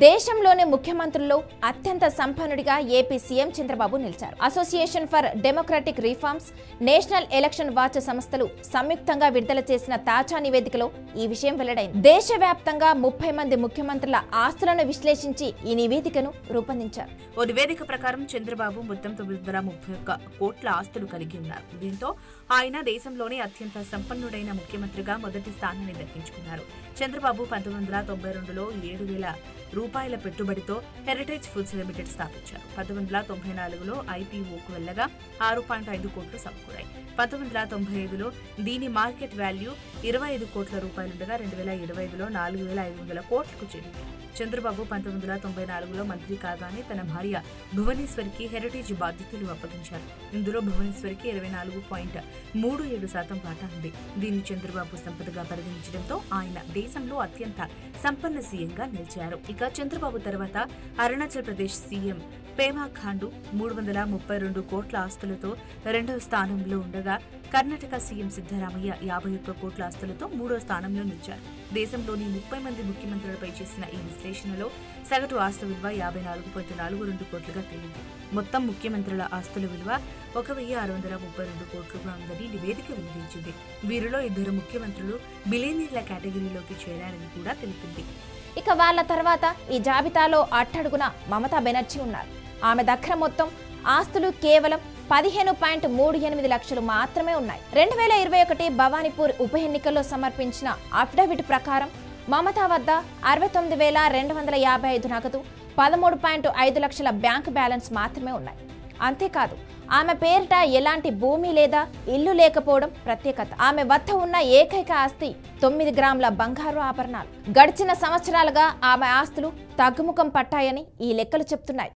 దేశంలోని ముఖ్యమంత్రుల్లో అత్యంత సంపన్నుడిగా AP CM Chandrababu నిలిచారు. Association for democratic reforms, national election watch సంస్థలు సంయుక్తంగా విడుదల చేసిన తాజా నివేదికలో ఈ విషయం వెల్లడైంది. దేశవ్యాప్తంగా 30 మంది ముఖ్యమంత్రుల ఆస్తులను విశ్లేషించి ఈ నివేదికను రూపొందించారు. ఓ నివేదిక ప్రకారం చంద్రబాబు మొత్తం 931 కోట్ల ఆస్తులు కలిగి ఉన్నారు. దీంతో ఆయన దేశంలోనే అత్యంత సంపన్నుడైన ముఖ్యమంత్రిగా మొదటి స్థానాన్ని దక్కించుకున్నారు. చంద్రబాబు 1992లో 7,000 రూపాయల పెట్టుబడితో హెరిటేజ్ ఫుడ్స్ లిమిటెడ్ స్థాపించారు. 1994లో ఐపీఓకు వెళ్లగా 6.5 కోట్లు సమకూరాయి. 1995లో దీని మార్కెట్ వాల్యూ 25 కోట్ల రూపాయలుండగా 2025లో 4,500 కోట్లకు చేరింది. చంద్రబాబు 1994లో మంత్రి కాగానే తన భార్య భువనేశ్వరికి హెరిటేజ్ బాధ్యతలు అప్పగించారు. ఇందులో భువనేశ్వరికి 24.37% వాటా ఉంది. దీన్ని చంద్రబాబు సంపదగా పరిగణించడంతో ఆయన దేశంలో అత్యంత సంపన్న సీఎంగా నిలిచారు. ఇక చంద్రబాబు తర్వాత అరుణాచల్ ప్రదేశ్ సీఎం పేమా ఖాండు 332 కోట్ల ఆస్తులతో రెండవ స్థానంలో ఉండగా కర్ణాటక సీఎం సిద్ధరామయ్య 51 కోట్ల ఆస్తులతో మూడో స్థానంలో నిలిచారు. దేశంలోని 30 మంది ముఖ్యమంత్రులపై చేసిన ఈ విశ్లేషణలో సగటు ఆస్తు విలువ 54.42 కోట్లుగా తేలింది. మొత్తం ముఖ్యమంత్రుల ఆస్తుల విలువ 1,632 కోట్లుగా ఉందని నివేదిక వెల్లడించింది. వీరిలో 2 ముఖ్యమంత్రులు బిలియనీర్ల కేటగిరీలోకి చేరారని కూడా తెలిపింది. ఇక వాళ్ళ తర్వాత ఈ జాబితాలో అట్టడుగున మమతా బెనర్జీ ఉన్నారు. ఆమె దగ్గర మొత్తం ఆస్తులు కేవలం 15.38 లక్షలు మాత్రమే ఉన్నాయి. 2021 భవానీపూర్ ఉప ఎన్నికల్లో సమర్పించిన అఫిడవిట్ ప్రకారం మమతా వద్ద 69,255 నగదు, 13.5 లక్షల బ్యాంక్ బ్యాలెన్స్ మాత్రమే ఉన్నాయి. అంతేకాదు ఆమె పేరిట ఎలాంటి భూమి లేదా ఇల్లు లేకపోవడం ప్రత్యేకత. ఆమె వద్ద ఉన్న ఏకైక ఆస్తి 9 గ్రాముల బంగారు ఆభరణాలు. గడిచిన సంవత్సరాలుగా ఆమె ఆస్తులు తగ్గుముఖం పట్టాయని ఈ లెక్కలు చెప్తున్నాయి.